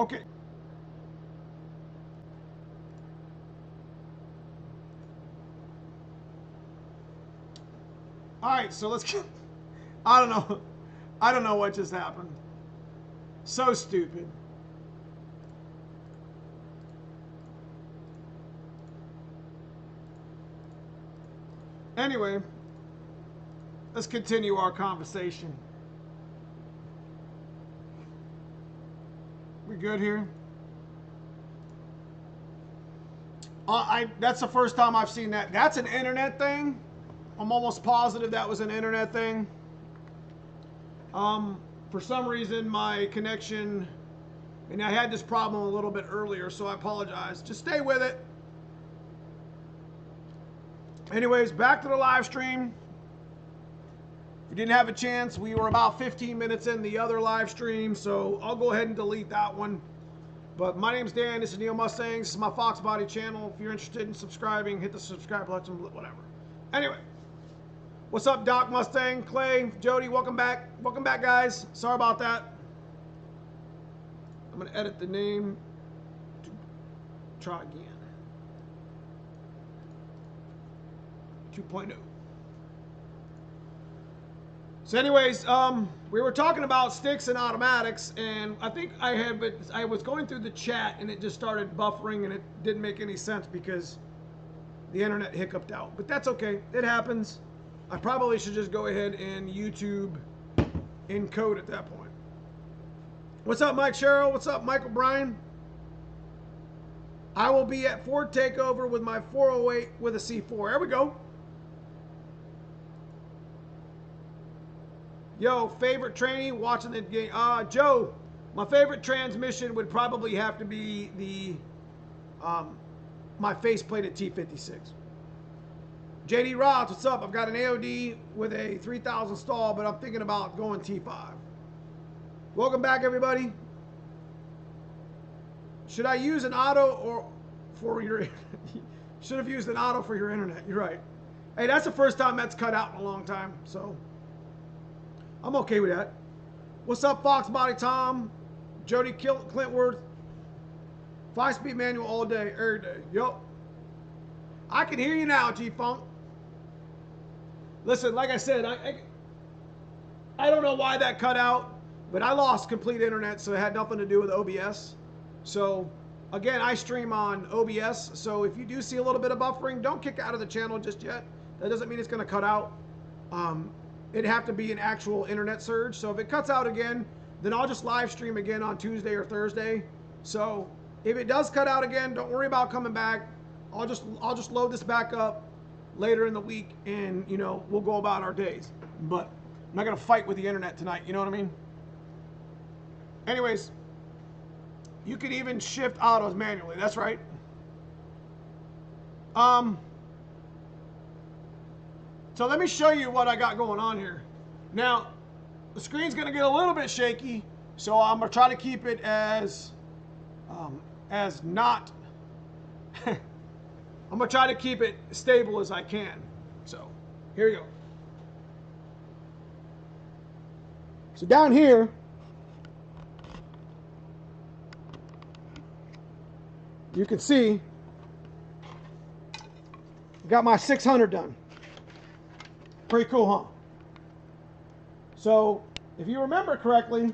Okay. All right, so let's get, I don't know. I don't know what just happened. So stupid. Anyway, let's continue our conversation. We good here? That's the first time I've seen that. That's an internet thing. I'm almost positive that was an internet thing. For some reason, my connection, and I had this problem a little bit earlier, so I apologize. Just stay with it. Anyways, back to the live stream. If you didn't have a chance, we were about 15 minutes in the other live stream, so I'll go ahead and delete that one. But my name's Dan. This is Neomustangs. This is my Fox Body channel. If you're interested in subscribing, hit the subscribe button, whatever. Anyway, what's up, Doc Mustang, Clay, Jody? Welcome back. Welcome back, guys. Sorry about that. I'm going to edit the name to try again. 2.0. So anyways, we were talking about sticks and automatics, and I think I was going through the chat and it just started buffering and it didn't make any sense because the internet hiccuped out. But that's okay. It happens. I probably should just go ahead and YouTube encode at that point. What's up, Mike Sherrill? What's up, Michael Bryan? I will be at Ford Takeover with my 408 with a C4. There we go. Yo, favorite training, watching the game. Joe, my favorite transmission would probably have to be the my faceplated T56. JD Roth, what's up? I've got an AOD with a 3000 stall, but I'm thinking about going T5. Welcome back, everybody. Should I use an auto or for your? Should have used an auto for your internet. You're right. Hey, that's the first time that's cut out in a long time, so I'm okay with that. What's up, Fox Body Tom? Jody Clintworth. 5-speed manual all day, every day. Yup. I can hear you now, G-Funk. Listen, like I said, I don't know why that cut out, but I lost complete internet, so it had nothing to do with OBS. So, again, I stream on OBS, so if you do see a little bit of buffering, don't kick out of the channel just yet. That doesn't mean it's going to cut out. It'd have to be an actual internet surge. So if it cuts out again, then I'll just live stream again on Tuesday or Thursday. So if it does cut out again, don't worry about coming back. I'll just load this back up later in the week, and you know, we'll go about our days. But I'm not gonna fight with the internet tonight. You know what I mean? Anyways, you can even shift autos manually. That's right. So let me show you what I got going on here. Now, the screen's gonna get a little bit shaky, so I'm gonna try to keep it as not, I'm gonna try to keep it stable as I can. So, here we go. So down here, you can see, got my 600 done. Pretty cool, huh? So, if you remember correctly,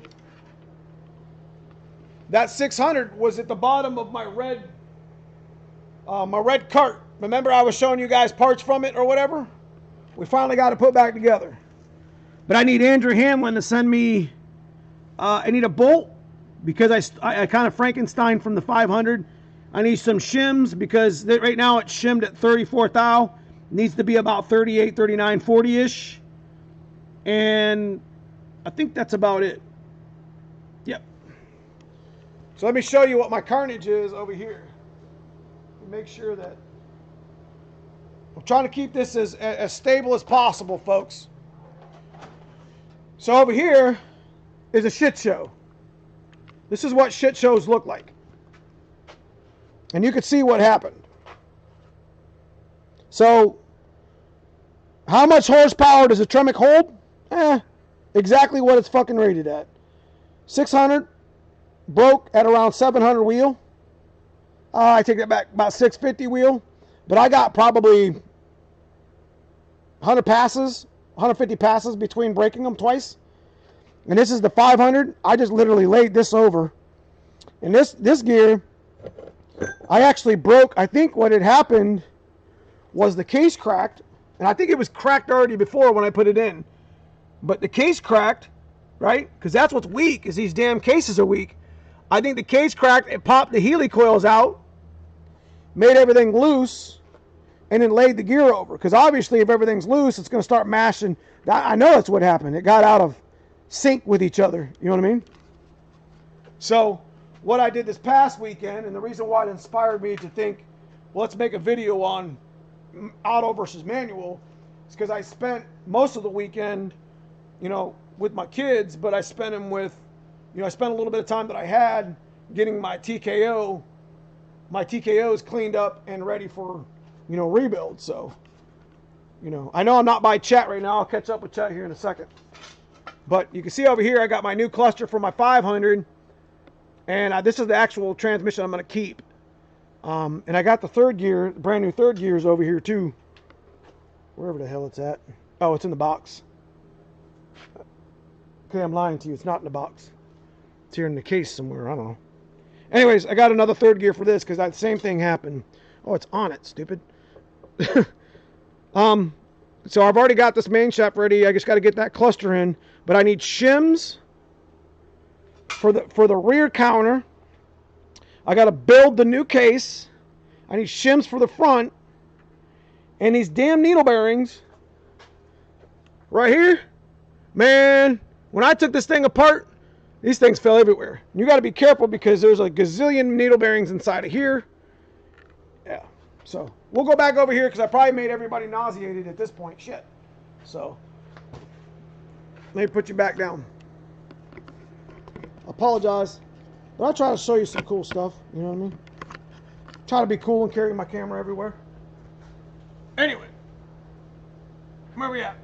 that 600 was at the bottom of my red cart. Remember I was showing you guys parts from it or whatever? We finally got it put back together. But I need Andrew Hamlin to send me, I need a bolt because I kind of Frankenstein from the 500. I need some shims because right now it's shimmed at 34 thou. Needs to be about 38, 39, 40-ish. And I think that's about it. Yep. So let me show you what my carnage is over here. Make sure that I'm trying to keep this as stable as possible, folks. So over here is a shit show. This is what shit shows look like. And you can see what happened. So, how much horsepower does a Tremec hold? Exactly what it's fucking rated at. 600. broke at around 700 wheel. I take that back, about 650 wheel. But I got probably 100 passes, 150 passes between breaking them twice. And this is the 500. I just literally laid this over. And this gear, I actually broke. I think what had happened was the case cracked. And I think it was cracked already before when I put it in. But the case cracked, right? Because that's what's weak, is these damn cases are weak. I think the case cracked. It popped the Healy coils out, made everything loose, and then laid the gear over. Because obviously if everything's loose, it's going to start mashing. I know that's what happened. It got out of sync with each other. You know what I mean? So what I did this past weekend, and the reason why it inspired me to think, well, let's make a video on auto versus manual, is because I spent most of the weekend, you know, with my kids, but I spent them with, you know, I spent a little bit of time that I had getting my TKOs cleaned up and ready for, you know, rebuild. So, you know, I know I'm not by Chat right now. I'll catch up with Chat here in a second. But you can see over here, I got my new cluster for my 500. And this is the actual transmission I'm going to keep. And I got the third gear, brand new third gears over here too. Wherever the hell it's at. Oh, it's in the box. Okay, I'm lying to you. It's not in the box. It's here in the case somewhere. I don't know. Anyways, I got another third gear for this because that same thing happened. Oh, it's on it, stupid. So I've already got this main shaft ready. I just got to get that cluster in. But I need shims for the rear counter. I got to build the new case. I need shims for the front. And these damn needle bearings right here, man, when I took this thing apart, these things fell everywhere. You got to be careful because there's a gazillion needle bearings inside of here. Yeah, so we'll go back over here because I probably made everybody nauseated at this point. Shit. So let me put you back down. Apologize, but I'll try to show you some cool stuff. You know what I mean? Try to be cool and carry my camera everywhere. Anyway, where we at?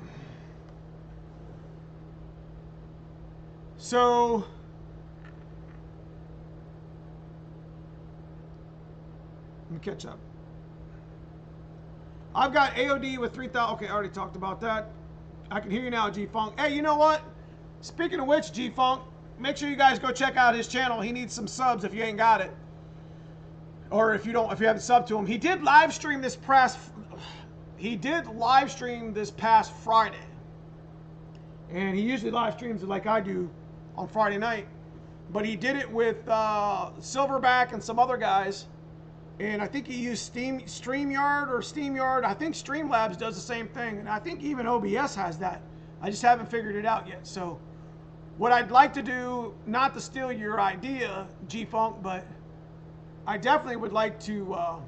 So let me catch up. I've got AOD with 3,000. Okay, I already talked about that. I can hear you now, G-Funk. Hey, you know what? Speaking of which, G-Funk, make sure you guys go check out his channel. He needs some subs if you ain't got it. Or if you haven't subbed to him. He did live stream this past Friday. And he usually live streams it like I do on Friday night. But he did it with Silverback and some other guys. And I think he used StreamYard. I think Streamlabs does the same thing. And I think even OBS has that. I just haven't figured it out yet. So what I'd like to do, not to steal your idea, G-Funk, but I definitely would like to,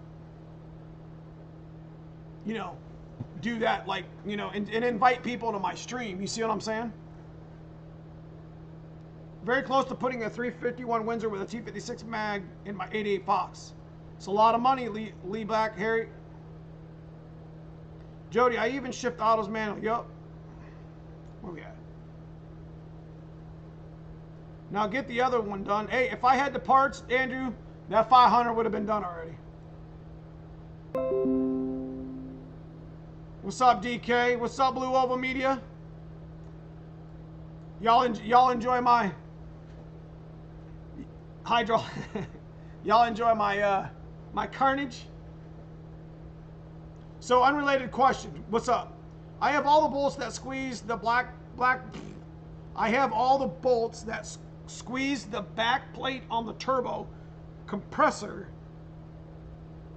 you know, do that, like, you know, and invite people to my stream. You see what I'm saying? Very close to putting a 351 Windsor with a T56 mag in my 88 Fox. It's a lot of money, Lee Black, Harry. Jody, I even shipped autos manually. Yup. Where we at? Now get the other one done. Hey, if I had the parts, Andrew, that 500 would have been done already. What's up, DK? What's up, Blue Oval Media? Y'all enjoy my hydro. Y'all enjoy my my carnage. So, unrelated question. What's up? I have all the bolts that squeeze the I have all the bolts that squeeze the back plate on the turbo compressor.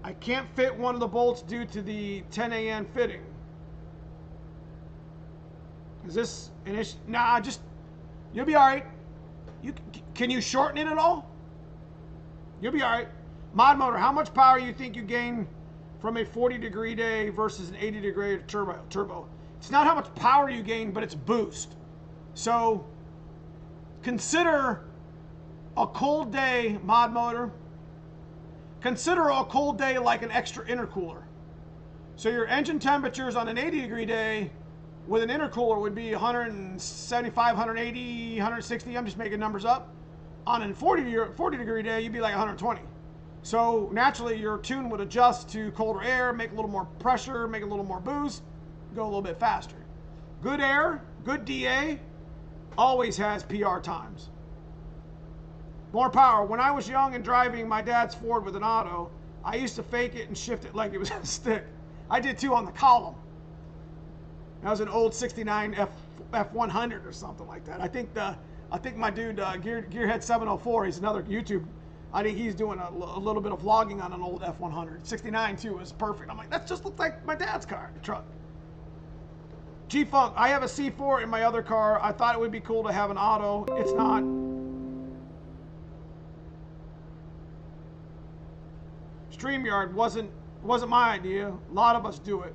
I can't fit one of the bolts due to the 10AN fitting. Is this an issue? Nah, just, you'll be all right. Can you shorten it at all? You'll be all right. Mod motor, how much power you think you gain from a 40-degree day versus an 80-degree turbo? It's not how much power you gain, but it's boost. So consider a cold day, mod motor. Consider a cold day like an extra intercooler. So your engine temperatures on an 80-degree day with an intercooler would be 175, 180, 160. I'm just making numbers up. on a 40 degree day, you'd be like 120. So naturally, your tune would adjust to colder air, make a little more pressure, make a little more boost, go a little bit faster. Good air, good DA, always has PR times. More power. When I was young and driving my dad's Ford with an auto, I used to fake it and shift it like it was a stick. I did too on the column. That was an old 69 F100 or something like that. I think my dude Gearhead 704, he's another YouTube. I think he's doing a little bit of vlogging on an old F100. 69 too was perfect. I'm like, that just looks like my dad's car, the truck. G-Funk, I have a C4 in my other car. I thought it would be cool to have an auto. It's not. StreamYard wasn't my idea. A lot of us do it.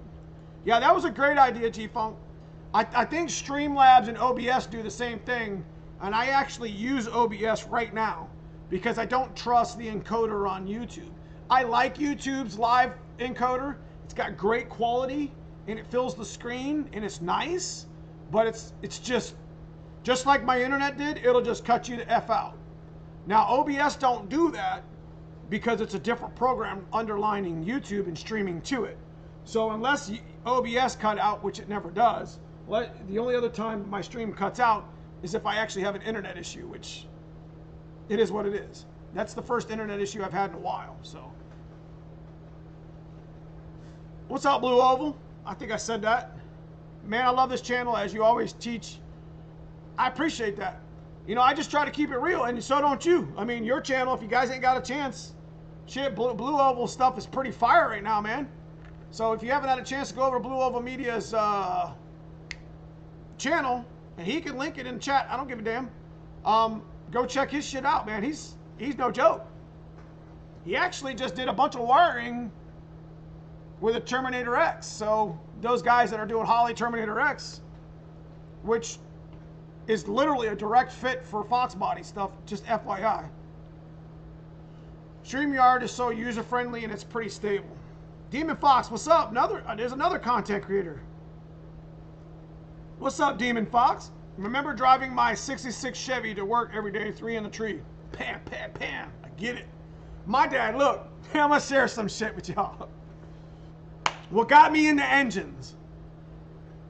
Yeah, that was a great idea, G-Funk. I think Streamlabs and OBS do the same thing, and I actually use OBS right now because I don't trust the encoder on YouTube. I like YouTube's live encoder. It's got great quality, and it fills the screen, and it's nice, but it's just like my internet did, it'll just cut you the F out. Now, OBS don't do that because it's a different program underlining YouTube and streaming to it. So unless OBS cut out, which it never does, the only other time my stream cuts out is if I actually have an internet issue, which it is what it is. That's the first internet issue I've had in a while, so. What's up, Blue Oval? I think I said that. Man, I love this channel, as you always teach. I appreciate that. You know, I just try to keep it real, and so don't you. I mean, your channel, if you guys ain't got a chance, shit, Blue Oval stuff is pretty fire right now, man. So if you haven't had a chance to go over to Blue Oval Media's channel, and he can link it in the chat, I don't give a damn. Go check his shit out, man. He's no joke. He actually just did a bunch of wiring with a Terminator X. So those guys that are doing Holly Terminator X, which is literally a direct fit for Fox body stuff, just FYI. StreamYard is so user-friendly and it's pretty stable. Demon Fox, what's up? There's another content creator. What's up, Demon Fox? Remember driving my 66 Chevy to work every day, 3 in the tree. Pam, pam, pam. I get it. My dad, look, I'm going to share some shit with y'all. What got me into engines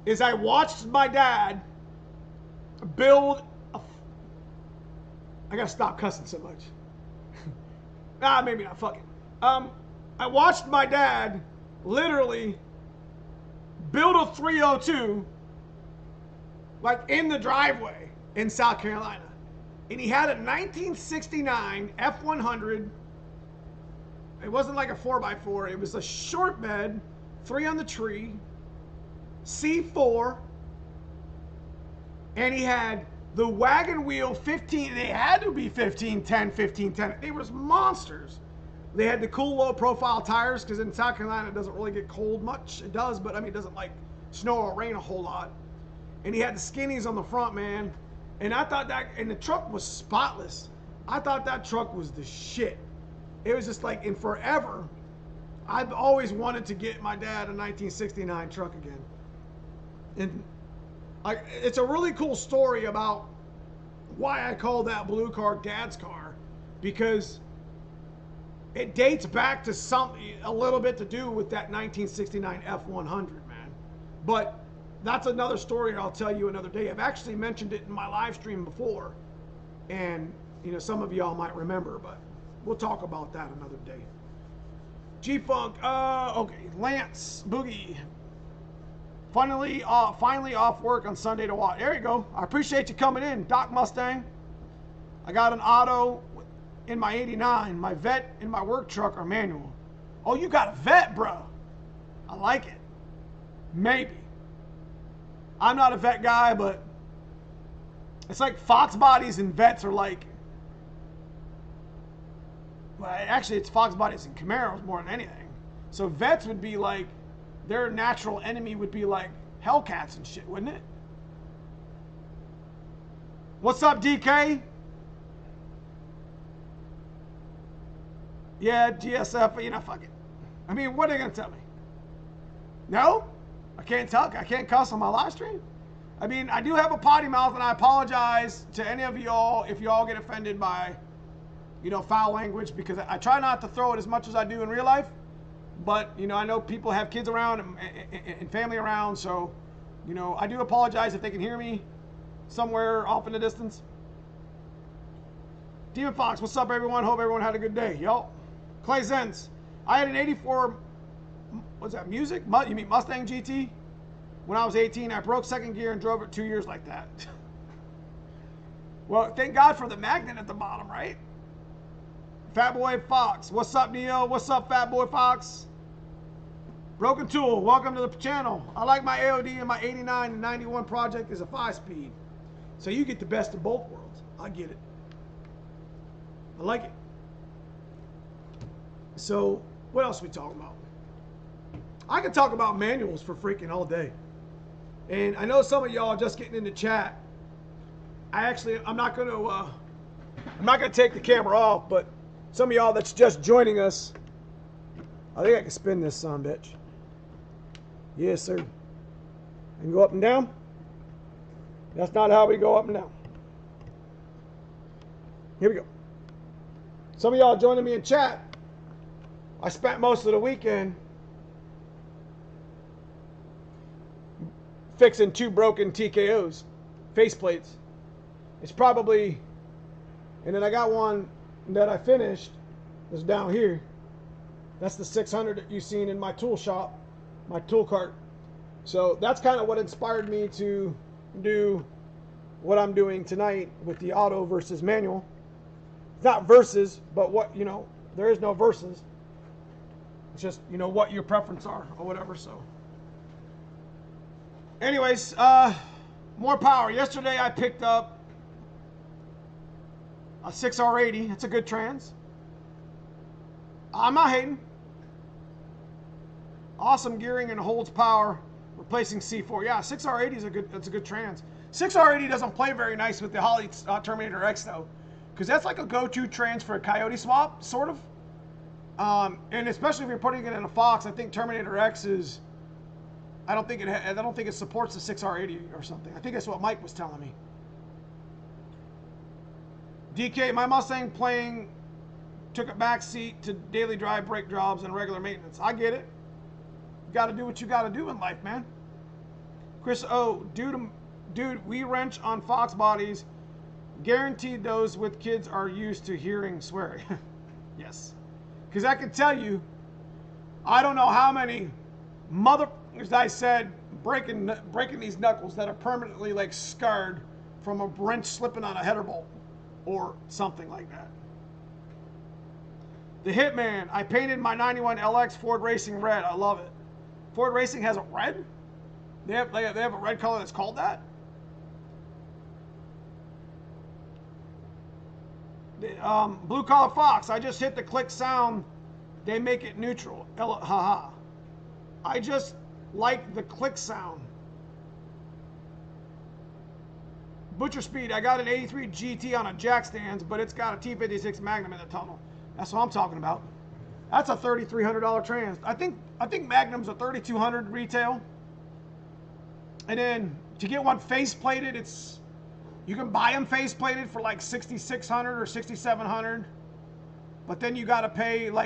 is I watched my dad build I gotta stop cussing so much. Maybe not, fuck it. I watched my dad literally build a 302 like in the driveway in South Carolina. And he had a 1969 F100. It wasn't like a 4x4. It was a short bed, 3 on the tree, C4. And he had the wagon wheel 15. They had to be 1510, 1510. They were monsters. They had the cool low profile tires because in South Carolina it doesn't really get cold much. It does, but I mean, it doesn't like snow or rain a whole lot. And he had the skinnies on the front, man. And I thought that, and the truck was spotless. I thought that truck was the shit. It was just like, in forever, I've always wanted to get my dad a 1969 truck again. And it's a really cool story about why I call that blue car Dad's car, because it dates back to a little bit to do with that 1969 F100, man. But that's another story I'll tell you another day. I've actually mentioned it in my live stream before, and you know, some of y'all might remember, but we'll talk about that another day. G-Funk, okay, Lance, Boogie. Finally off work on Sunday to watch. There you go. I appreciate you coming in, Doc Mustang. I got an auto in my 89. My vet and my work truck are manual. Oh, you got a vet, bro. I like it. Maybe. I'm not a vet guy, but it's like Fox bodies and vets are like, well, actually it's Fox bodies and Camaros more than anything. So vets would be like, their natural enemy would be like Hellcats and shit, wouldn't it? What's up, DK? Yeah, GSF, you know, fuck it. I mean, what are they gonna tell me? No? I can't talk. I can't cuss on my live stream? I mean, I do have a potty mouth, and I apologize to any of y'all if y'all get offended by, you know, foul language, because I try not to throw it as much as I do in real life. But, you know, I know people have kids around and family around, so, you know, I do apologize if they can hear me somewhere off in the distance. Demon Fox, what's up, everyone? Hope everyone had a good day. Yo. Clay Zens, I had an 84, what's that, music? You mean Mustang GT? When I was 18, I broke second gear and drove it 2 years like that. Well, thank God for the magnet at the bottom, right? Fat Boy Fox, what's up, Neo? What's up, Fat Boy Fox? Broken Tool, welcome to the channel. I like my AOD, and my 89 and 91 project is a 5-speed. So you get the best of both worlds. I get it. I like it. So, what else are we talking about? I could talk about manuals for freaking all day. And I know some of y'all are just getting in the chat. I'm not gonna take the camera off, but some of y'all that's just joining us, I think I can spin this son bitch. Yes, sir. And go up and down. That's not how we go up and down. Here we go. Some of y'all joining me in chat. I spent most of the weekend fixing 2 broken TKOs, faceplates. It's probably, and then I got one that I finished that's down here. That's the 600 that you've seen in my tool shop, my tool cart. So that's kind of what inspired me to do what I'm doing tonight with the auto versus manual. It's not versus, but what, you know, there is no versus. It's just, you know, what your preference are or whatever. So anyways, more power. Yesterday I picked up a 6R80. It's a good trans. I'm not hating. Awesome gearing and holds power, replacing C4. Yeah, 6R80 is that's a good trans. 6R80 doesn't play very nice with the Holley Terminator X though, because that's like a go-to trans for a Coyote swap, sort of. And especially if you're putting it in a Fox, I think Terminator X is. I don't think it supports the 6R80 or something. I think that's what Mike was telling me. DK, my Mustang took a back seat to daily drive, brake jobs, and regular maintenance. I get it. You got to do what you got to do in life, man. Chris O, dude, we wrench on Fox bodies. Guaranteed those with kids are used to hearing swearing. Yes. Because I can tell you, I don't know how many motherfuckers I said breaking these knuckles that are permanently like scarred from a wrench slipping on a header bolt or something like that. The Hitman, I painted my 91 LX Ford Racing red. I love it. Ford Racing has a red? They have a red color that's called that? Blue Collar Fox, I just hit the click sound. They make it neutral. Haha. I just like the click sound. Butcher Speed, I got an 83 GT on a jack stands, but it's got a T56 Magnum in the tunnel. That's what I'm talking about. That's a $3,300 trans. I think Magnum's a $3,200 retail. And then to get one face plated, you can buy them face plated for like $6,600 or $6,700. But then you got to pay my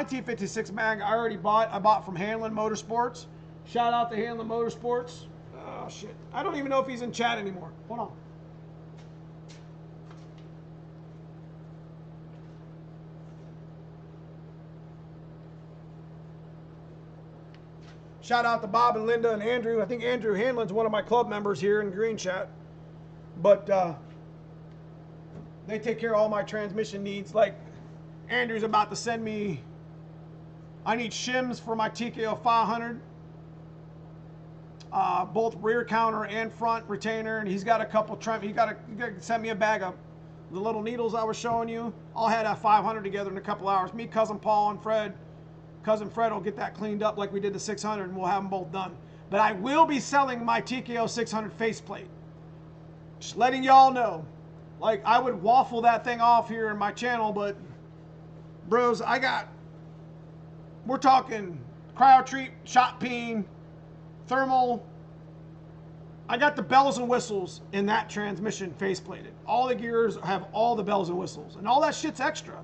T56 Mag I bought from Hanlon Motorsports. Shout out to Hanlon Motorsports. Oh shit. I don't even know if he's in chat anymore. Hold on. Shout out to Bob and Linda and Andrew. I think Andrew Hanlon's one of my club members here in Green Chat. But they take care of all my transmission needs. Like Andrew's about to send me, I need shims for my TKO 500. Both rear counter and front retainer. And he's got a couple he got to send me a bag of the little needles I was showing you. I'll have that 500 together in a couple hours. Me, Cousin Paul, and Cousin Fred will get that cleaned up like we did the 600, and we'll have them both done. But I will be selling my TKO 600 faceplate. Just letting y'all know. Like, I would waffle that thing off here in my channel, but bros, we're talking cryo treat, shot peen, thermal, I got the bells and whistles in that transmission faceplated. All the gears have all the bells and whistles, and all that shit's extra.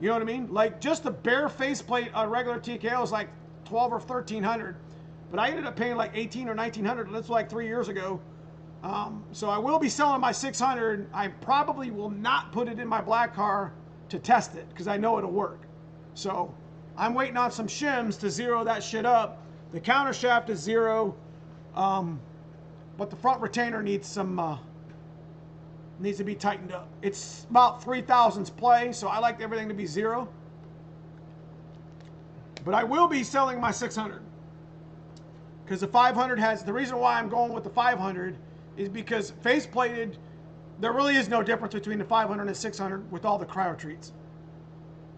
You know what I mean? Like just the bare faceplate on regular TKO is like 12 or 1300, but I ended up paying like 18 or 1900. That's like 3 years ago. So I will be selling my 600. I probably will not put it in my black car to test it because I know it'll work. So I'm waiting on some shims to zero that shit up. The counter shaft is zero. But the front retainer needs some needs to be tightened up. It's about 3 thousandths play, so I like everything to be zero. But I will be selling my 600 because the 500 has, the reason why I'm going with the 500 is because face plated, there really is no difference between the 500 and 600 with all the cryo treats.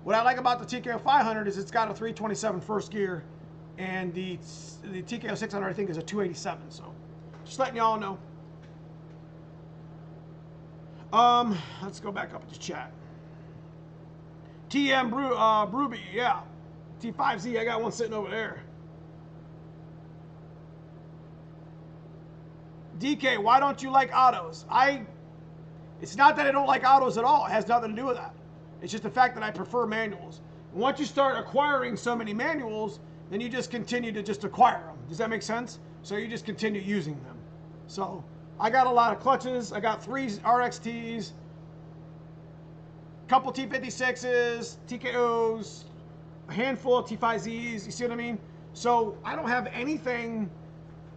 What I like about the TKO 500 is it's got a 327 first gear, and the TKO 600 I think is a 287. So just letting y'all know. Let's go back up to chat. TM Bruby, yeah. T5Z, I got one sitting over there. DK, why don't you like autos? It's not that I don't like autos at all. It has nothing to do with that. It's just the fact that I prefer manuals. And once you start acquiring so many manuals, then you just continue to just acquire them. Does that make sense? So you just continue using them. So I got a lot of clutches. I got 3 RXTs, a couple T56s, TKOs, a handful of T5Zs. You see what I mean? So I don't have anything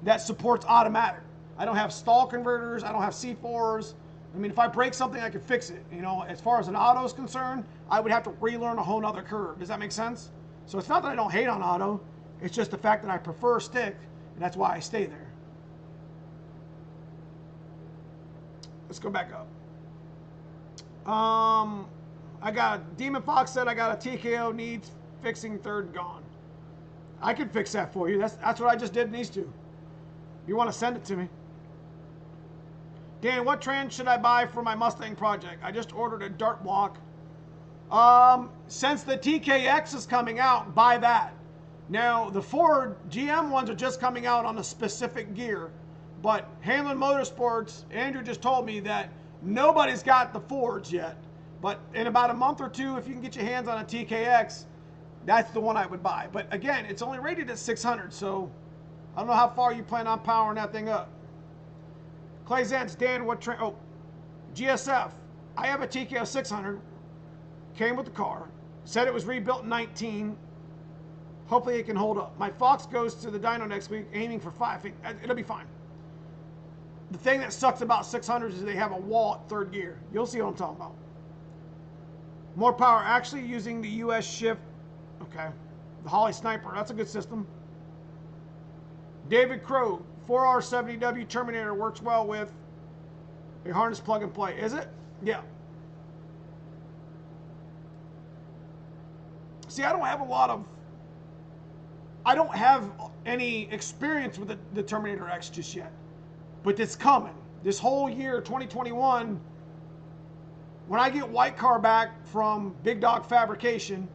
that supports automatic. I don't have stall converters. I don't have C4s. I mean, if I break something, I can fix it. You know, as far as an auto is concerned, I would have to relearn a whole nother curve. Does that make sense? So it's not that I don't hate on auto. It's just the fact that I prefer stick, and that's why I stay there. Let's go back up. I got Demon Fox said I got a TKO needs fixing third gone. I can fix that for you. That's what I just did in these two. You want to send it to me? Dan, what trans should I buy for my Mustang project? I just ordered a dart block. Since the TKX is coming out, buy that. Now, the Ford GM ones are just coming out on a specific gear. But Hamlin Motorsports, Andrew just told me that nobody's got the Fords yet. But in about a month or two, if you can get your hands on a TKX, that's the one I would buy. But again, it's only rated at 600, so I don't know how far you plan on powering that thing up. Clay Zentz, Dan, what train? Oh, GSF. I have a TKO 600. Came with the car. Said it was rebuilt in 19. Hopefully it can hold up. My Fox goes to the dyno next week, aiming for 5. It'll be fine. The thing that sucks about 600s is they have a wall at third gear. You'll see what I'm talking about. More power. Actually using the US shift. Okay. The Holly Sniper. That's a good system. David Crow. 4R70W Terminator works well with a harness plug and play. Is it? Yeah. See, I don't have any experience with the Terminator X just yet. But it's coming. This whole year, 2021, when I get White Car back from Big Dog Fabrication,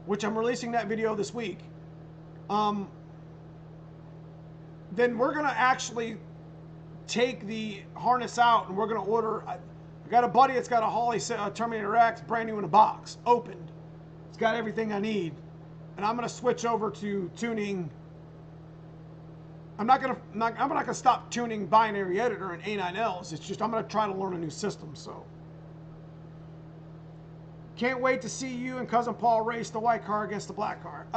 which I'm releasing that video this week, then we're going to actually take the harness out and we're going to order. I got a buddy that's got a Holly Terminator X, brand new in a box, opened. It's got everything I need. And I'm going to switch over to tuning. I'm not going to stop tuning binary editor and A9Ls. It's just I'm going to try to learn a new system. So can't wait to see you and Cousin Paul race the white car against the black car.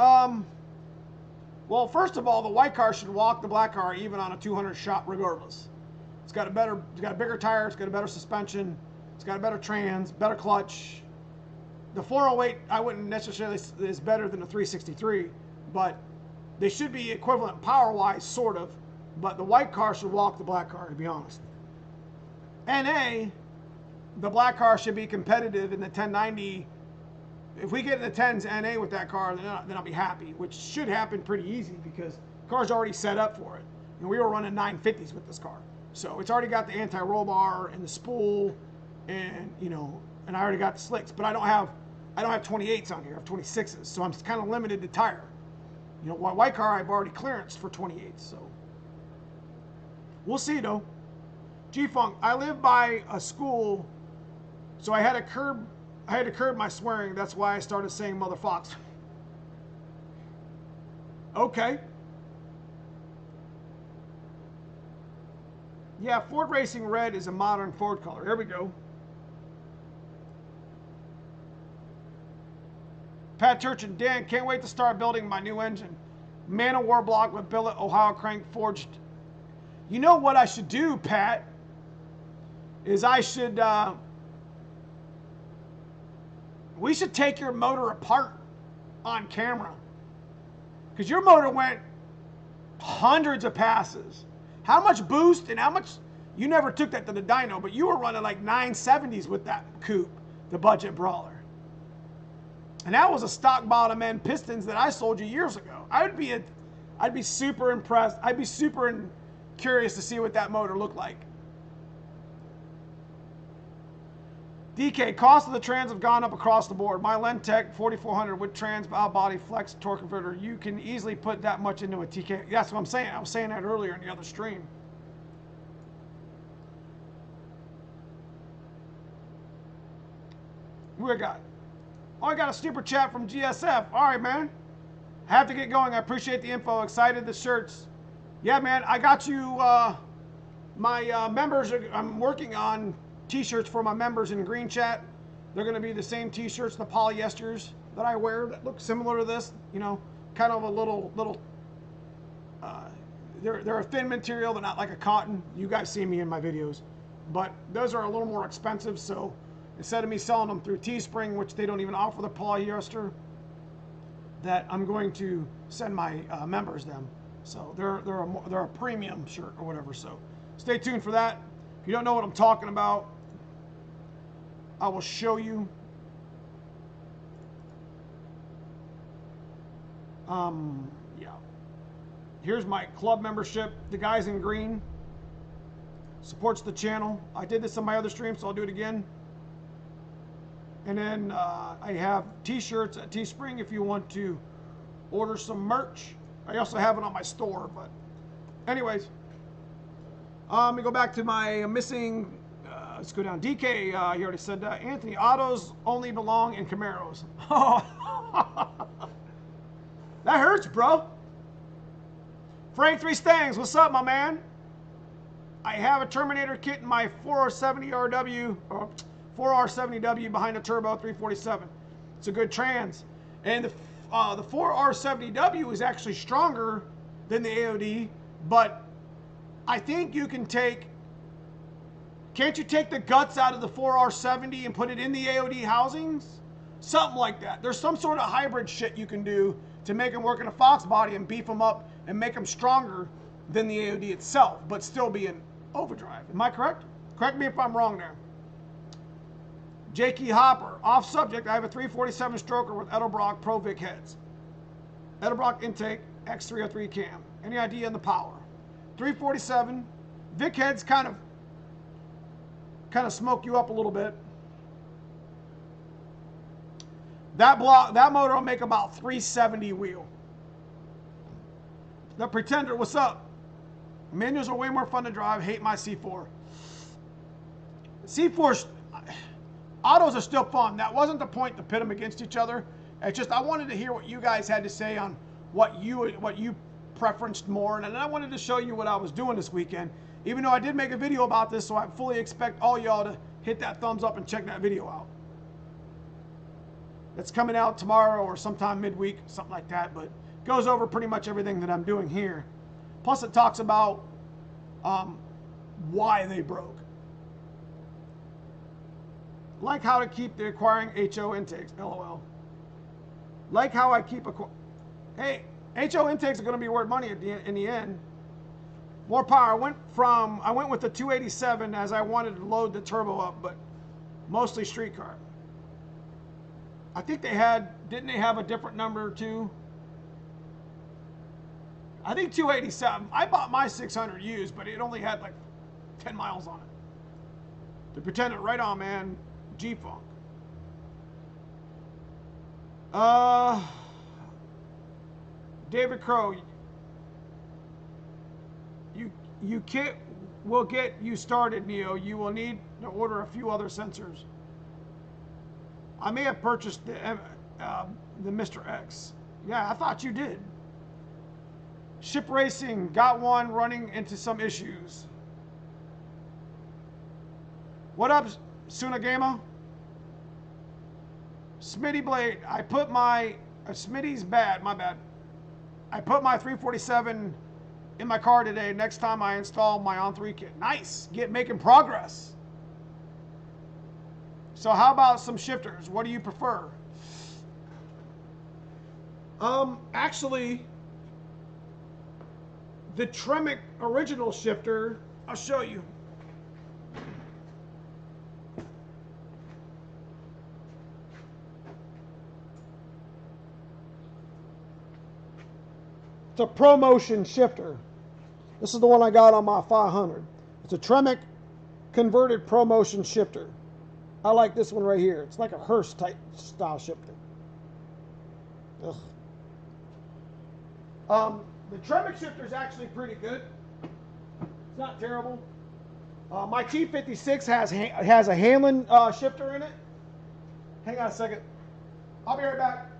Well, first of all, the white car should walk the black car even on a 200 shot regardless. It's got a bigger tire, it's got a better suspension, it's got a better trans, better clutch. The 408 I wouldn't necessarily say is better than the 363, but they should be equivalent power-wise, sort of. But the white car should walk the black car, to be honest. NA, the black car should be competitive in the 1090. If we get in the 10s NA with that car, then I'll be happy, which should happen pretty easy because the car's already set up for it. And we were running 950s with this car. So it's already got the anti-roll bar and the spool and, you know, and I already got the slicks. But I don't have 28s on here. I have 26s. So I'm kind of limited to tire. You know, white car, I've already clearanced for 28s. So We'll see though. G-Funk, I live by a school, so I had to curb my swearing. That's why I started saying motherfucks. Okay. Yeah, Ford Racing Red is a modern Ford color. Here we go. Pat Church and Dan, can't wait to start building my new engine. Man of War block with billet Ohio crank forged. You know what I should do, Pat? Is we should take your motor apart on camera. Because your motor went hundreds of passes. How much boost and how much, you never took that to the dyno, but you were running like 970s with that coupe, the budget brawler. And that was a stock bottom end pistons that I sold you years ago. I'd be super impressed. I'd be super curious to see what that motor looked like. DK, cost of the trans have gone up across the board. My Lentec 4400 with trans body flex torque converter. You can easily put that much into a TK. That's what I'm saying. I was saying that earlier in the other stream. What we got? Oh, I got a super chat from GSF. All right, man. I have to get going. I appreciate the info. Excited the shirts. Yeah, man. I got you. My members I'm working on t-shirts for my members in green chat. They're going to be the same t-shirts, the polyesters that I wear that look similar to this. You know, kind of a little. They're a thin material. They're not like a cotton. You guys see me in my videos, but those are a little more expensive. So instead of me selling them through Teespring, which they don't even offer the polyester, that I'm going to send my members them. So they're a premium shirt or whatever. So stay tuned for that. If you don't know what I'm talking about, I will show you. Yeah. Here's my club membership. The guys in green supports the channel. I did this on my other stream, so I'll do it again. And then I have t-shirts at Teespring if you want to order some merch. I also have it on my store, but anyways. Let me go back to my missing, let's go down. DK, he already said that. Anthony, autos only belong in Camaros. That hurts, bro. Frank 3 Stangs, what's up, my man? I have a Terminator kit in my 4R70RW, or 4R70W behind a turbo 347. It's a good trans. And the 4R70W is actually stronger than the AOD, but I think you can can't you take the guts out of the 4R70 and put it in the AOD housings? Something like that. There's some sort of hybrid shit you can do to make them work in a Fox body and beef them up and make them stronger than the AOD itself, but still be in overdrive. Am I correct? Correct me if I'm wrong there. Jakey Hopper, off subject, I have a 347 stroker with Edelbrock Pro Vic heads. Edelbrock intake, X303 cam. Any idea on the power? 347, Vic heads kind of smoke you up a little bit. That motor will make about 370 wheel. The Pretender, what's up? Manuals are way more fun to drive. Hate my C4. C4 autos are still fun. That wasn't the point to pit them against each other. It's just I wanted to hear what you guys had to say on what you preferenced more, and then I wanted to show you what I was doing this weekend. Even though I did make a video about this, so I fully expect all y'all to hit that thumbs up and check that video out. It's coming out tomorrow or sometime midweek, something like that, but goes over pretty much everything that I'm doing here. Plus it talks about why they broke. Like how to keep the acquiring HO intakes, LOL. Like how I keep hey, HO intakes are going to be worth money in the end. More power. I went with the 287 as I wanted to load the turbo up, but mostly street car. I think didn't they have a different number too? I think 287. I bought my 600 used, but it only had like 10 miles on it. The Pretender, right on, man. G-Funk. David Crow. You can't will get you started, Neo. You will need to order a few other sensors. I may have purchased the Mr. X. Yeah, I thought you did. Ship Racing, got one running into some issues. What up, Sunagama? Smitty Blade, I put my... Smitty's bad, my bad. I put my 347 in my car today. Next time I install my On3 kit. Nice, making progress. So how about some shifters? What do you prefer? Actually, the Tremec original shifter, I'll show you. It's a ProMotion shifter. This is the one I got on my 500. It's a Tremec converted ProMotion shifter. I like this one right here. It's like a hearse type style shifter. Ugh. The Tremec shifter is actually pretty good. It's not terrible. My T56 has a Hamlin shifter in it. Hang on a second. I'll be right back.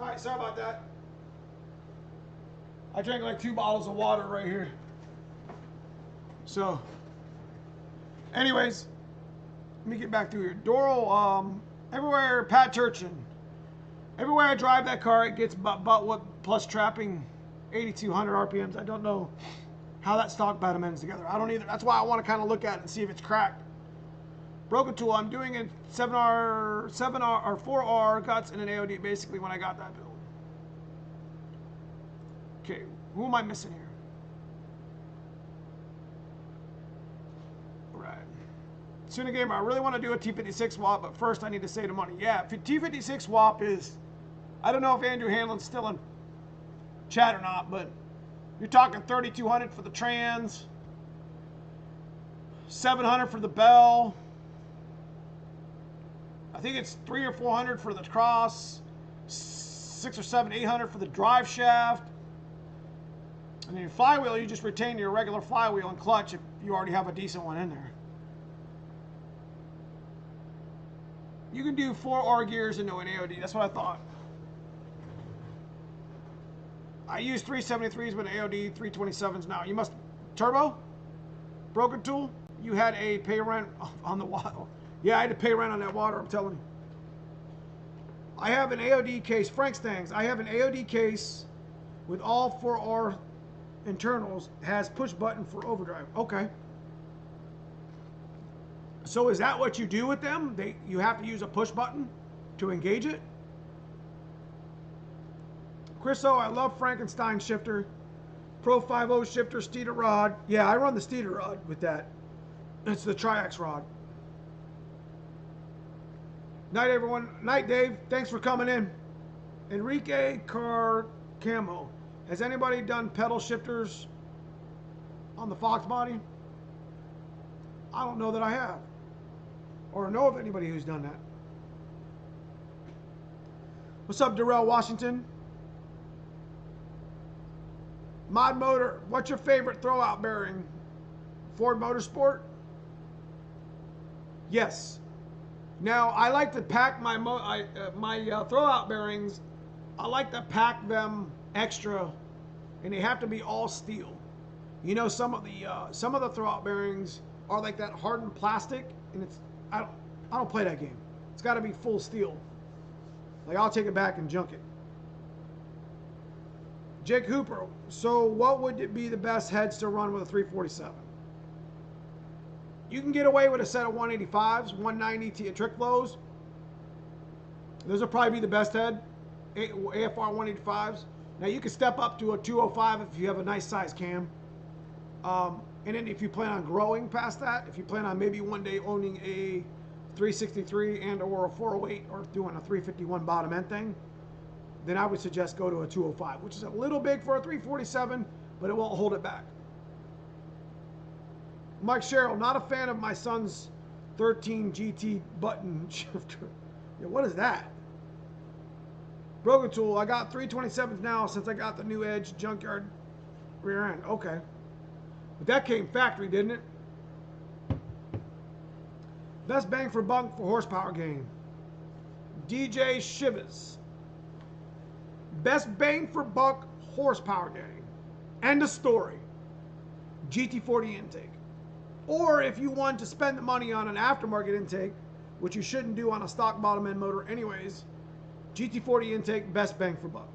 All right, sorry about that. I drank like 2 bottles of water right here. So, anyways, let me get back through here. Doral, everywhere, Pat Turchin. Everywhere I drive that car, it gets about what plus trapping 8,200 RPMs. I don't know how that stock bottom ends together. I don't either. That's why I want to kind of look at it and see if it's cracked. Broken tool, I'm doing it 7R or 4R guts and an AOD basically when I got that build. Okay, who am I missing here? Right. Sunagamer, I really want to do a T56 swap, but first I need to save the money. Yeah, T56 swap is, I don't know if Andrew Hanlon's still in chat or not, but you're talking 3,200 for the trans, 700 for the bell. I think it's 300 or 400 for the cross, 600 or 700, 800 for the drive shaft. And then your flywheel, you just retain your regular flywheel and clutch if you already have a decent one in there. You can do 4R gears into an AOD. That's what I thought. I use 373s with an AOD, 327s now. You must turbo, broken tool. You had a pay rent on the water. Yeah, I had to pay rent on that water, I'm telling you. I have an AOD case, Frank Stangs. I have an AOD case with all 4R internals, has push button for overdrive. Okay. So is that what you do with them? You have to use a push button to engage it? Chris O, I love Frankenstein shifter. Pro 5.0 shifter, Steeder rod. Yeah, I run the Steeder rod with that. It's the Triax rod. Night, everyone. Night, Dave. Thanks for coming in. Enrique Car Camo. Has anybody done pedal shifters on the Fox body? I don't know that I have, or know of anybody who's done that. What's up, Darrell Washington? Mod Motor, what's your favorite throwout bearing? Ford Motorsport? Yes. Now, I like to pack my throwout bearings, I like to pack them extra, and they have to be all steel. You know, some of the throwout bearings are like that hardened plastic, and it's I don't play that game. It's got to be full steel. Like, I'll take it back and junk it. Jake Hooper. So what would it be the best heads to run with a 347? You can get away with a set of 185s, 190 trick flows. Those will probably be the best head, AFR 185s. Now you can step up to a 205 if you have a nice size cam. And then if you plan on growing past that, if you plan on maybe one day owning a 363 and or a 408 or doing a 351 bottom end thing, then I would suggest go to a 205, which is a little big for a 347, but it won't hold it back. Mike Sherrill, not a fan of my son's 13 GT button shifter. Yeah, what is that? Broken Tool, I got 327s now since I got the new Edge junkyard rear end. Okay. But that came factory, didn't it? Best bang for buck for horsepower gain. DJ Shivas. Best bang for buck horsepower gain. End of story. GT40 intake. Or if you want to spend the money on an aftermarket intake, which you shouldn't do on a stock bottom end motor anyways, GT40 intake, best bang for buck.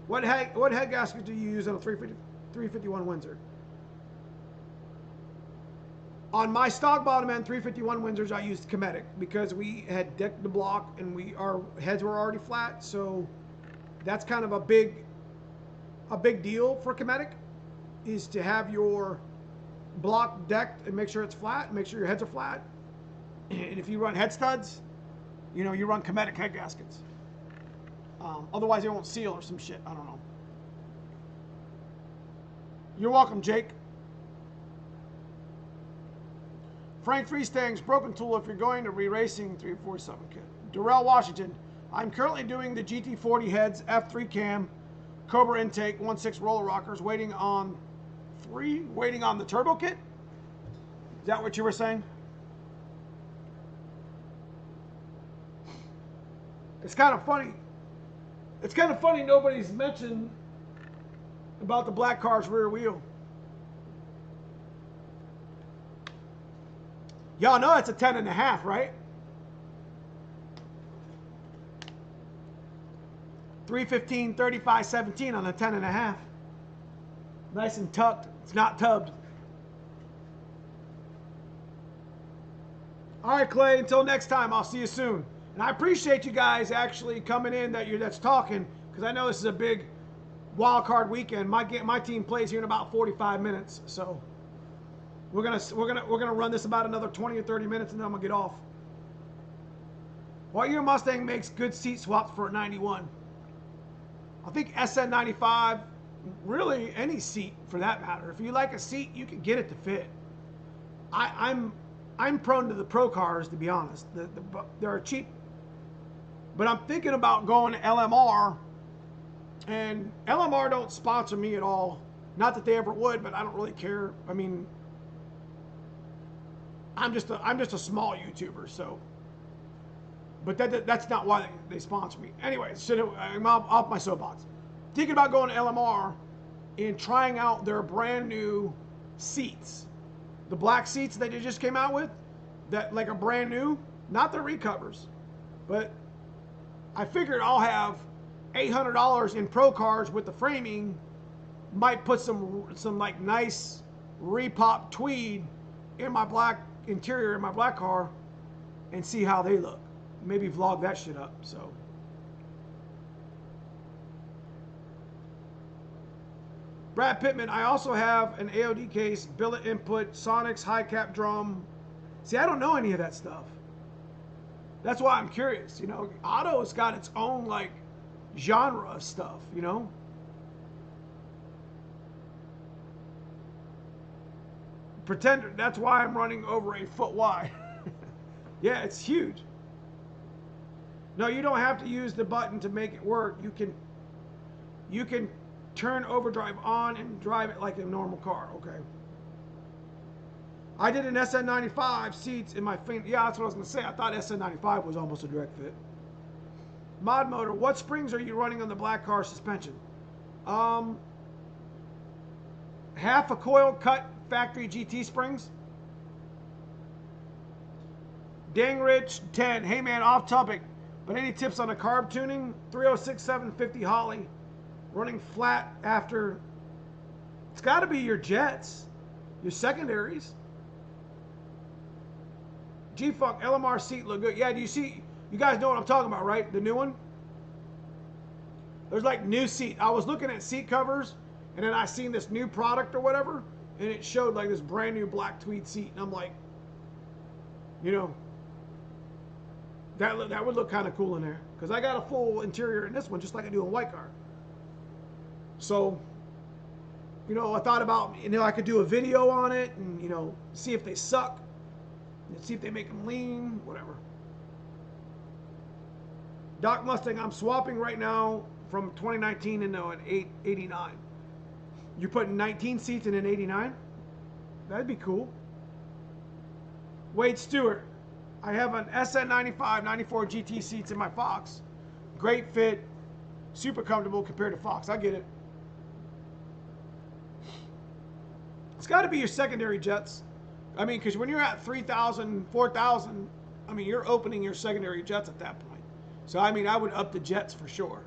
What head gasket do you use on a 351 Windsor? On my stock bottom end 351 Windsors, I used Cometic because we had decked the block and our heads were already flat. So that's kind of a big deal for Cometic, is to have your block decked and make sure it's flat, and make sure your heads are flat. And if you run head studs, you know, you run Cometic head gaskets. Otherwise, it won't seal or some shit. I don't know. You're welcome, Jake. Frank Freestang's Broken Tool if you're going to re-racing 347 kit. Darrell Washington. I'm currently doing the GT40 heads, F3 cam, Cobra intake, 1.6 roller rockers, waiting on the turbo kit. Is that what you were saying? It's kind of funny. It's kind of funny nobody's mentioned about the black car's rear wheel. Y'all know it's a 10.5, right? 315, 35, 17 on a 10.5. Nice and tucked. It's not tubbed. All right, Clay. Until next time, I'll see you soon. And I appreciate you guys actually coming in that's talking, because I know this is a big wild card weekend. My team plays here in about 45 minutes, so we're gonna run this about another 20 or 30 minutes, and then I'm gonna get off. What year Mustang makes good seat swaps for a 91? I think SN95, really any seat for that matter. If you like a seat, you can get it to fit. I'm prone to the pro cars, to be honest. They're cheap, but I'm thinking about going to LMR, and LMR don't sponsor me at all. Not that they ever would, but I don't really care. I mean, I'm just a small YouTuber, so. But that's not why they sponsor me. Anyway, so I'm off my soapbox. Thinking about going to LMR and trying out their brand new seats. The black seats that they just came out with, that like are brand new, not the recovers. But I figured I'll have $800 in pro cars with the framing, might put some like nice repop tweed in my black interior in my black car and see how they look. Maybe vlog that shit up. So Brad Pittman, I also have an AOD case, billet input, Sonics, high cap drum. See, I don't know any of that stuff. That's why I'm curious. You know, auto's got its own like genre of stuff, you know. Pretender, that's why I'm running over a foot wide. Yeah, it's huge. No, you don't have to use the button to make it work. You can turn overdrive on and drive it like a normal car. Okay. I did an SN95 seats in my fin. Yeah, that's what I was gonna say. I thought SN95 was almost a direct fit. Mod motor. What springs are you running on the black car suspension? Half a coil cut factory GT springs. Dang Rich 10. Hey man, off topic, but any tips on the carb tuning? 306 750 Holly, running flat after. It's got to be your jets, your secondaries. G-Funk LMR seat look good. Yeah, do you see? You guys know what I'm talking about, right? The new one. There's like new seat. I was looking at seat covers, and then I seen this new product or whatever, and it showed like this brand new black tweed seat, and I'm like, you know, that would look kind of cool in there, because I got a full interior in this one, just like I do in white car. So, you know, I thought about, you know, I could do a video on it, and, you know, see if they suck, and see if they make them lean, whatever. Doc Mustang, I'm swapping right now from 2019 into an 89. You're putting 19 seats in an 89? That'd be cool. Wade Stewart, I have an SN95, 94 GT seats in my Fox. Great fit, super comfortable compared to Fox. I get it. It's got to be your secondary jets. I mean, because when you're at 3,000, 4,000, I mean, you're opening your secondary jets at that point. So, I mean, I would up the jets for sure.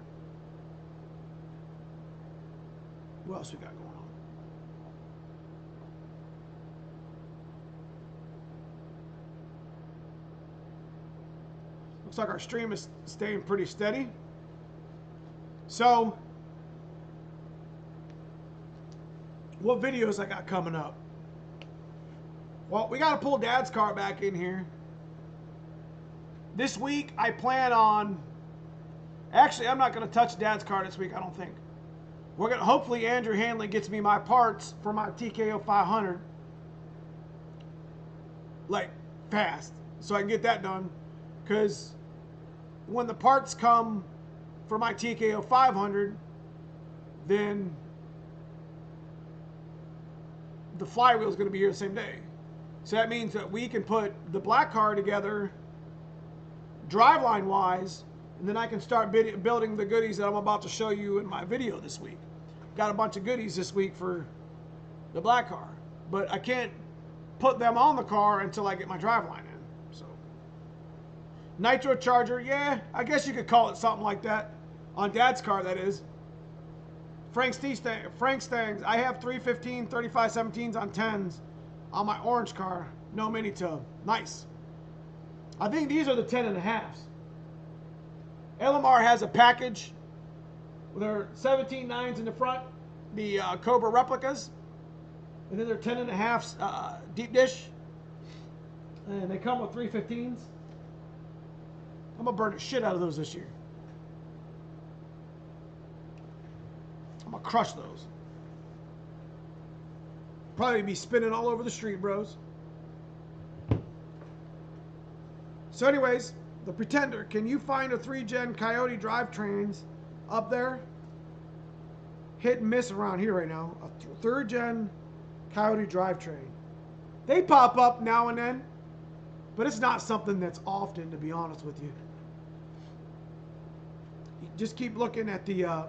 What else we got going on? Looks like our stream is staying pretty steady. So, what videos I got coming up? Well, we got to pull Dad's car back in here. This week, I plan on... Actually, I'm not going to touch Dad's car this week, I don't think. We're going to... Hopefully, Andrew Hanley gets me my parts for my TKO 500. Like, fast. So I can get that done. Because when the parts come for my TKO 500, then the flywheel is going to be here the same day. So that means that we can put the black car together driveline wise, and then I can start building the goodies that I'm about to show you in my video this week. Got a bunch of goodies this week for the black car, but I can't put them on the car until I get my driveline in. So nitro charger, yeah, I guess you could call it something like that on Dad's car, that is. Frank Stangs, I have 315 3517s on 10s on my orange car, no mini tub. Nice. I think these are the 10.5s. LMR has a package with their 17.9s in the front, the Cobra replicas, and then their 10.5s deep dish, and they come with 315s. I'm gonna burn the shit out of those this year. I'm gonna crush those. Probably be spinning all over the street, bros. So anyways, the Pretender, can you find a 3-gen Coyote drivetrains up there? Hit and miss around here right now. A 3rd-gen Coyote drivetrain. They pop up now and then, but it's not something that's often, to be honest with you. You just keep looking at the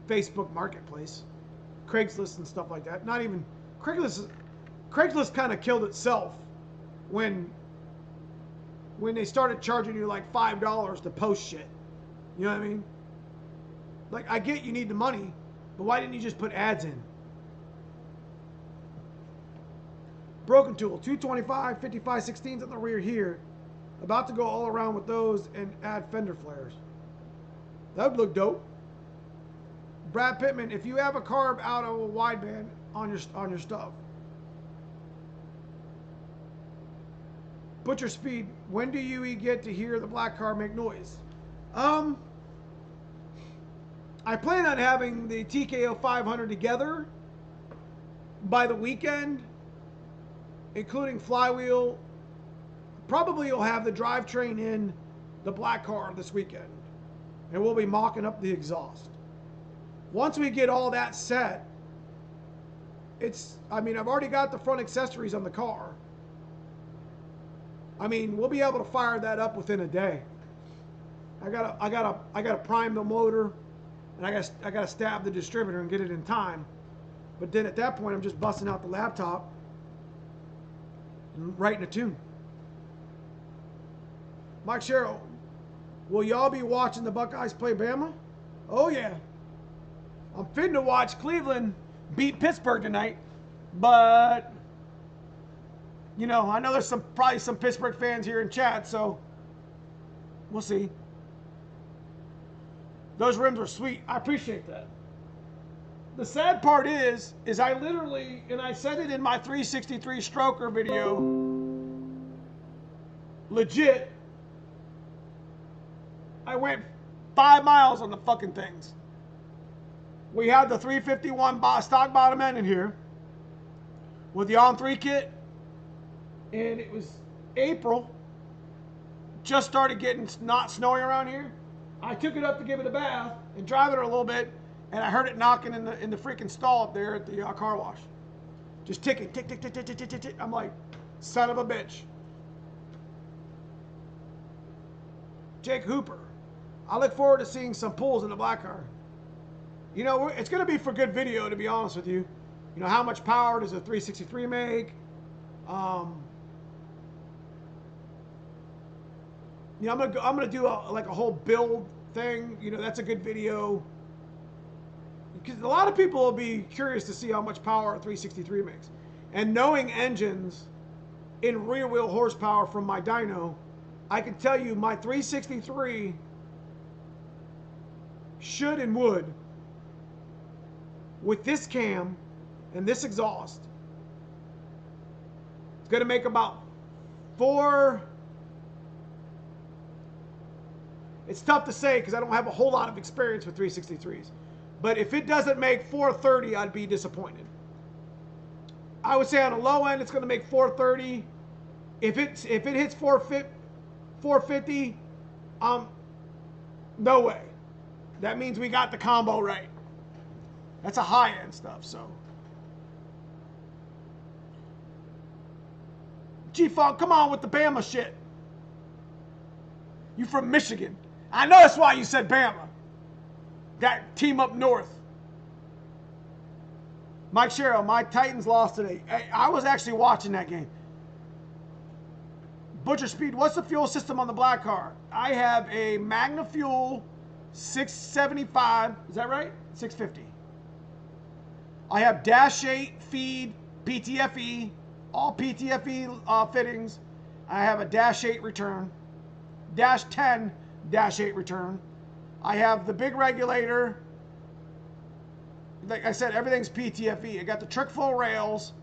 Facebook Marketplace, Craigslist and stuff like that. Not even Craigslist kind of killed itself when they started charging you like $5 to post shit. You know what I mean? Like, I get you need the money, but why didn't you just put ads in? Broken Tool, 225, 55, 16s on the rear here. About to go all around with those and add fender flares. That would look dope. Brad Pittman, if you have a carb out of a wideband on your stuff. Butcher Speed, when do you get to hear the black car make noise? I plan on having the TKO 500 together by the weekend, including flywheel. Probably you'll have the drivetrain in the black car this weekend, and we'll be mocking up the exhaust. Once we get all that set, I've already got the front accessories on the car. I mean, we'll be able to fire that up within a day. I gotta prime the motor, and I got to stab the distributor and get it in time. But then at that point, I'm just busting out the laptop and writing a tune. Mike Sherrill, will y'all be watching the Buckeyes play Bama? Oh yeah. I'm fitting to watch Cleveland beat Pittsburgh tonight, but you know, I know there's probably some Pittsburgh fans here in chat, so we'll see. Those rims are sweet. I appreciate that. The sad part is I literally, and I said it in my 363 stroker video, legit, I went 5 miles on the fucking things. We had the 351 stock bottom end in here with the on-3 kit, and it was April. Just started getting not snowing around here. I took it up to give it a bath and drive it a little bit, and I heard it knocking in the freaking stall up there at the car wash. Just ticking, tick, tick, tick, tick, tick, tick, tick, tick. I'm like, son of a bitch. Jake Hooper. I look forward to seeing some pulls in the black car. You know, it's going to be for good video, to be honest with you. You know, how much power does a 363 make? You know, I'm gonna do like a whole build thing. You know, that's a good video. Because a lot of people will be curious to see how much power a 363 makes. And knowing engines in rear wheel horsepower from my dyno, I can tell you my 363 should and would, with this cam and this exhaust, it's gonna make about 4. It's tough to say because I don't have a whole lot of experience with 363s. But if it doesn't make 430, I'd be disappointed. I would say on a low end, it's going to make 430. If it hits 450, no way. That means we got the combo right. That's a high end stuff. So, G-Funk, come on with the Bama shit. You from Michigan. I know that's why you said Bama. That team up north. Mike Sherrill, my Titans lost today. I was actually watching that game. Butcher Speed, what's the fuel system on the black car? I have a Magna Fuel 675. Is that right? 650. I have Dash 8 feed PTFE, all PTFE fittings. I have a Dash 8 return. Dash 10 Dash 8 return. I have the big regulator. Like I said, everything's PTFE. I got the trick full rails.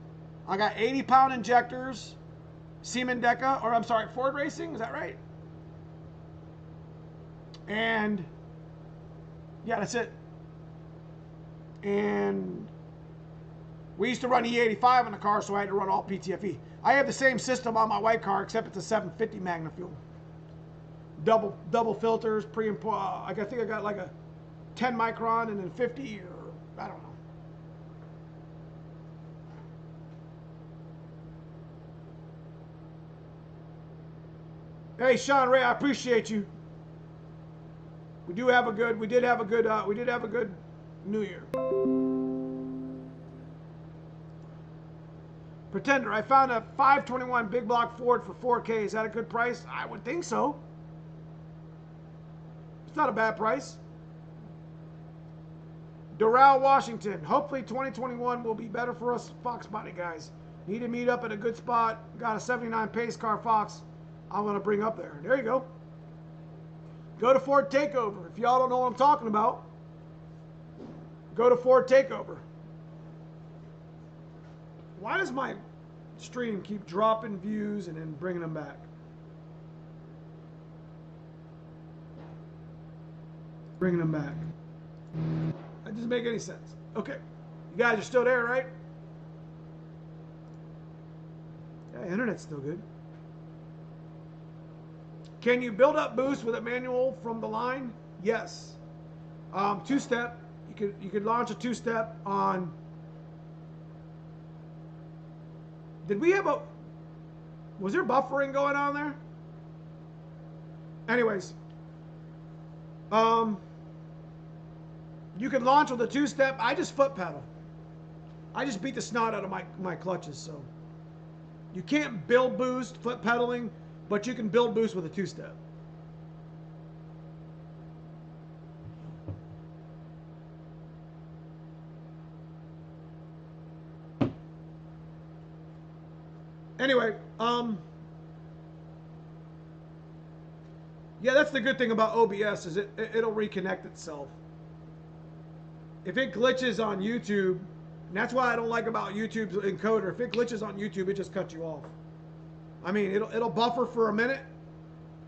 I got 80-pound injectors. Siemens Deca, or I'm sorry, Ford Racing, is that right? And yeah, that's it. And we used to run E85 in the car, so I had to run all PTFE. I have the same system on my white car, except it's a 750 Magna Fuel. Double filters, pre and post. I think I got like a 10 micron and then 50, or I don't know. Hey, Sean Ray, I appreciate you. We did have a good New Year. Pretender, I found a 521 big block Ford for 4K. Is that a good price? I would think so. It's not a bad price. Doral, Washington. Hopefully 2021 will be better for us Fox Body guys. Need to meet up at a good spot. Got a 79 pace car Fox I'm going to bring up there. There you go. Go to Ford Takeover. If y'all don't know what I'm talking about, go to Ford Takeover. Why does my stream keep dropping views and then bringing them back? Bringing them back. That doesn't make any sense. Okay. You guys are still there, right? Yeah, internet's still good. Can you build up boost with a manual from the line? Yes. Two-step. You could launch a two-step on. Did we have a? Was there buffering going on there? Anyways. You can launch with a two-step. I just foot pedal. I just beat the snot out of my clutches. So you can't build boost foot pedaling, but you can build boost with a two-step. Anyway, yeah, that's the good thing about OBS is it'll reconnect itself. If it glitches on YouTube, and that's why I don't like about YouTube's encoder. If it glitches on YouTube, it just cuts you off. I mean, it'll buffer for a minute,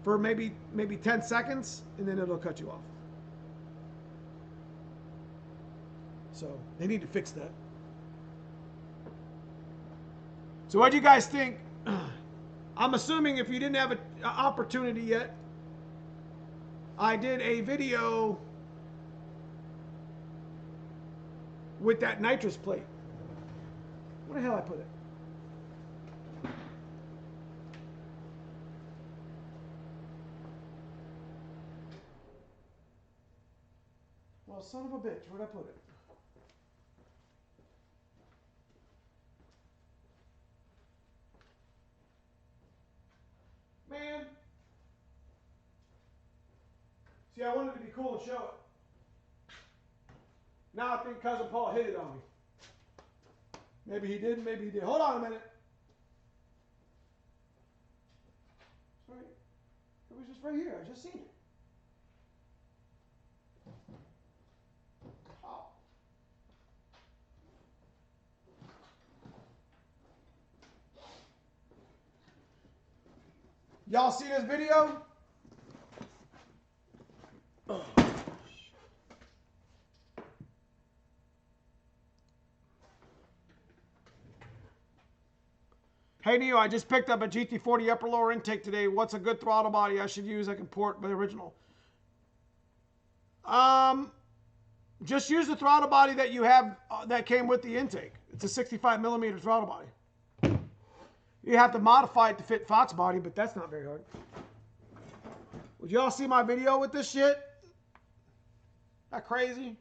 for maybe 10 seconds, and then it'll cut you off. So they need to fix that. So what do you guys think? I'm assuming if you didn't have an opportunity yet, I did a video with that nitrous plate. Where the hell I put it? Well, son of a bitch, where'd I put it? Man. See, I wanted to be cool and show it. Now I think Cousin Paul hit it on me. Maybe he didn't, maybe he did. Hold on a minute. Sorry. It was just right here. I just seen it. Oh. Y'all see this video? Oh. Hey Neo, I just picked up a GT40 upper lower intake today. What's a good throttle body I should use? I can port the original. Just use the throttle body that you have that came with the intake. It's a 65 millimeter throttle body. You have to modify it to fit Fox body, but that's not very hard. Would y'all see my video with this shit? That crazy?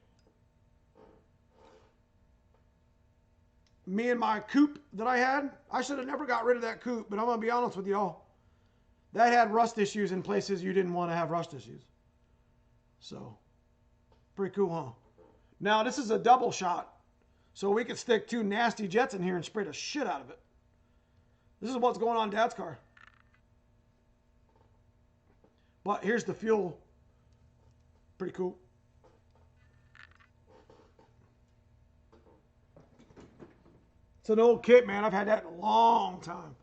Me and my coupe that I had, I should have never got rid of that coupe, but I'm going to be honest with y'all. That had rust issues in places you didn't want to have rust issues. So, pretty cool, huh? Now, this is a double shot, so we could stick two nasty jets in here and spray the shit out of it. This is what's going on in Dad's car. But here's the fuel. Pretty cool. It's an old kit, man. I've had that in a long time.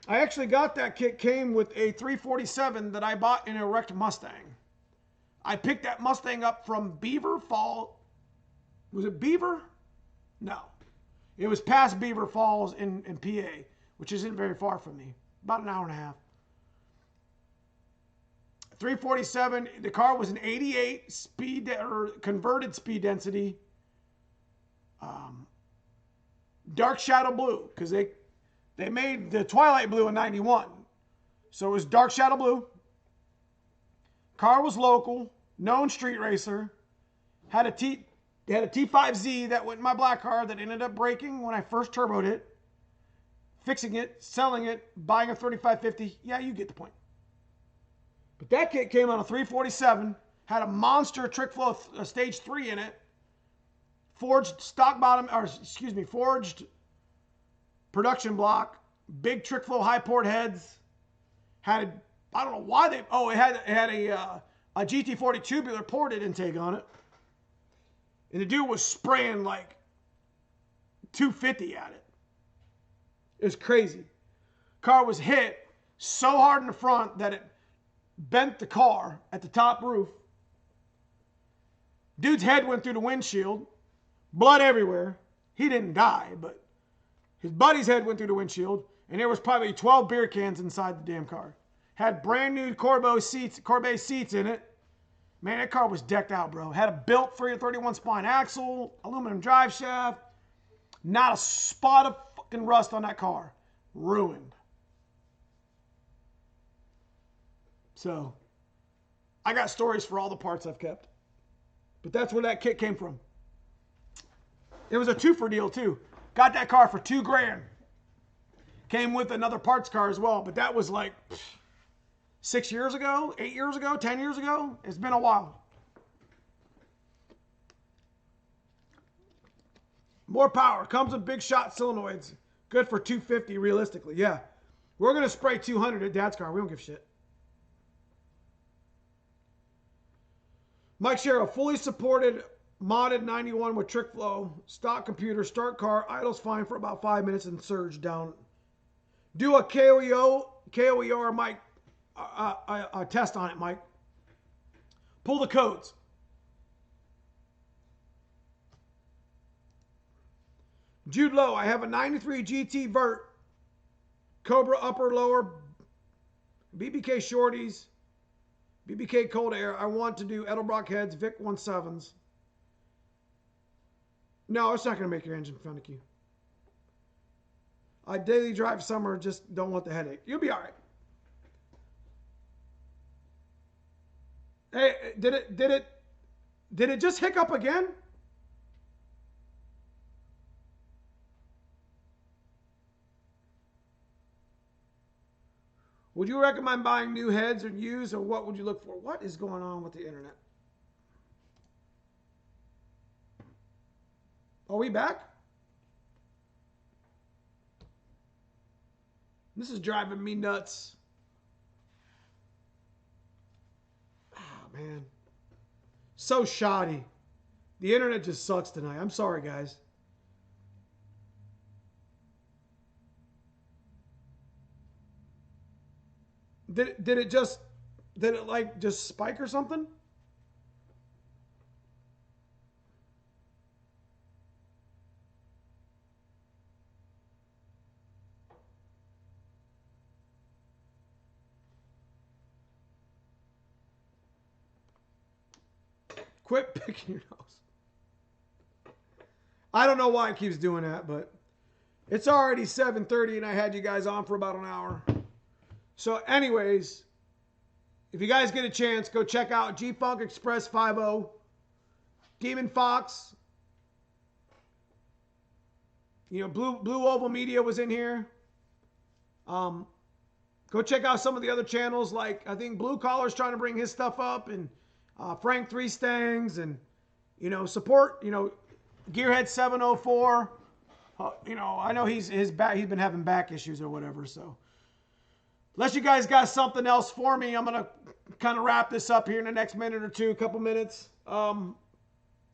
I actually got that kit, came with a 347 that I bought in a wrecked Mustang. I picked that Mustang up from Beaver Falls. Was it Beaver? No. It was past Beaver Falls in PA, which isn't very far from me. About an hour and a half. 347. The car was an 88 speed or converted speed density. Dark shadow blue, because they made the Twilight blue in 91. So it was dark shadow blue. Car was local, known street racer. Had a T5Z that went in my black car that ended up breaking when I first turboed it. Fixing it, selling it, buying a 3550. Yeah, you get the point. But that kit came on a 347, had a monster trick flow stage 3 in it. Forged stock bottom, or excuse me, forged production block, big trick flow high port heads. Had, I don't know why they, oh, it had a GT40 tubular ported intake on it. And the dude was spraying like 250 at it. It was crazy. Car was hit so hard in the front that it bent the car at the top roof. Dude's head went through the windshield. Blood everywhere. He didn't die, but his buddy's head went through the windshield, and there was probably 12 beer cans inside the damn car. Had brand new Corbeau seats in it. Man, that car was decked out, bro. Had a built 331 spline axle, aluminum drive shaft. Not a spot of fucking rust on that car. Ruined. So, I got stories for all the parts I've kept. But that's where that kit came from. It was a 2-for deal too. Got that car for $2 grand. Came with another parts car as well, but that was like 6 years ago, 8 years ago, 10 years ago. It's been a while. More power. Comes with big shot solenoids. Good for 250 realistically. Yeah. We're going to spray 200 at Dad's car. We don't give a shit. Mike Sherrill, fully supported modded 91 with trick flow. Stock computer, start car, idles fine for about 5 minutes and surge down. Do a KOER Mike a test on it, Mike. Pull the codes. Jude Lowe, I have a 93 GT Vert, Cobra upper lower, BBK shorties, BBK cold air. I want to do Edelbrock heads, Vic 17s. No, it's not going to make your engine finicky. I daily drive summer, just don't want the headache. You'll be all right. Hey, did it just hiccup again? Would you recommend buying new heads or used, or what would you look for? What is going on with the internet? Are we back? This is driving me nuts. Oh, man. So shoddy. The internet just sucks tonight. I'm sorry, guys. Did it like just spike or something? Quit picking your nose. I don't know why it keeps doing that, but it's already 7:30 and I had you guys on for about an hour. So anyways, if you guys get a chance, go check out G-Funk Express 50, Demon Fox. You know, Blue Oval Media was in here. Go check out some of the other channels, like I think Blue Collar's trying to bring his stuff up, and Frank 3 Stangs, and you know, support, you know, Gearhead 704. You know, I know he's been having back issues or whatever, so. Unless you guys got something else for me, I'm going to kind of wrap this up here in the next minute or two, a couple minutes.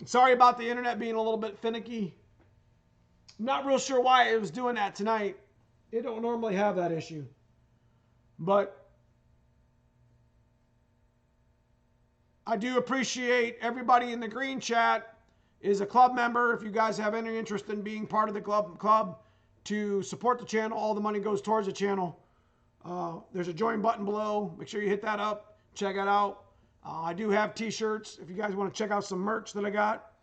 Sorry about the internet being a little bit finicky. I'm not real sure why it was doing that tonight. It don't normally have that issue. But I do appreciate everybody in the green chat is a club member. If you guys have any interest in being part of the club to support the channel, all the money goes towards the channel. There's a join button below. Make sure you hit that up. Check it out. I do have t-shirts. If you guys want to check out some merch that I got,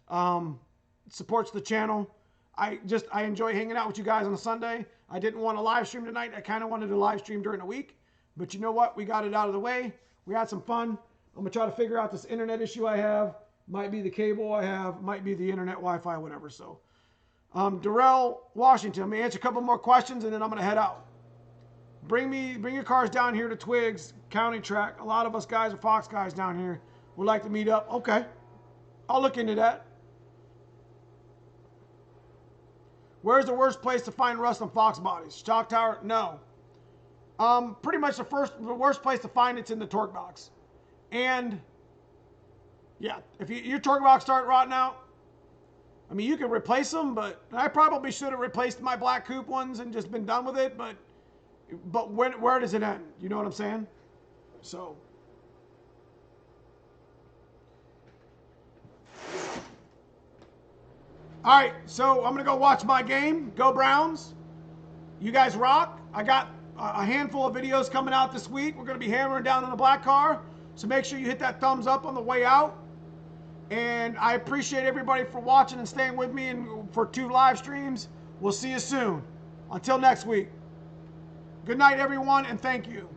it supports the channel. I enjoy hanging out with you guys on a Sunday. I didn't want to live stream tonight. I kind of wanted to live stream during the week, but you know what? We got it out of the way. We had some fun. I'm gonna try to figure out this internet issue I have. Might be the cable I have. Might be the internet, Wi-Fi, whatever. So, Darrell Washington. Let me answer a couple more questions and then I'm gonna head out. Bring your cars down here to Twiggs County Track. A lot of us guys are Fox guys down here. Would like to meet up. Okay. I'll look into that. Where's the worst place to find rust on Fox bodies? Shock tower? No. Pretty much the worst place to find it's in the torque box. And yeah, if your torque box start rotting out, I mean, you can replace them, but I probably should have replaced my black coupe ones and just been done with it, but where does it end? You know what I'm saying? So. All right, so I'm going to go watch my game. Go Browns. You guys rock. I got a handful of videos coming out this week. We're going to be hammering down on the black car. So make sure you hit that thumbs up on the way out. And I appreciate everybody for watching and staying with me and for 2 live streams. We'll see you soon. Until next week. Good night, everyone, and thank you.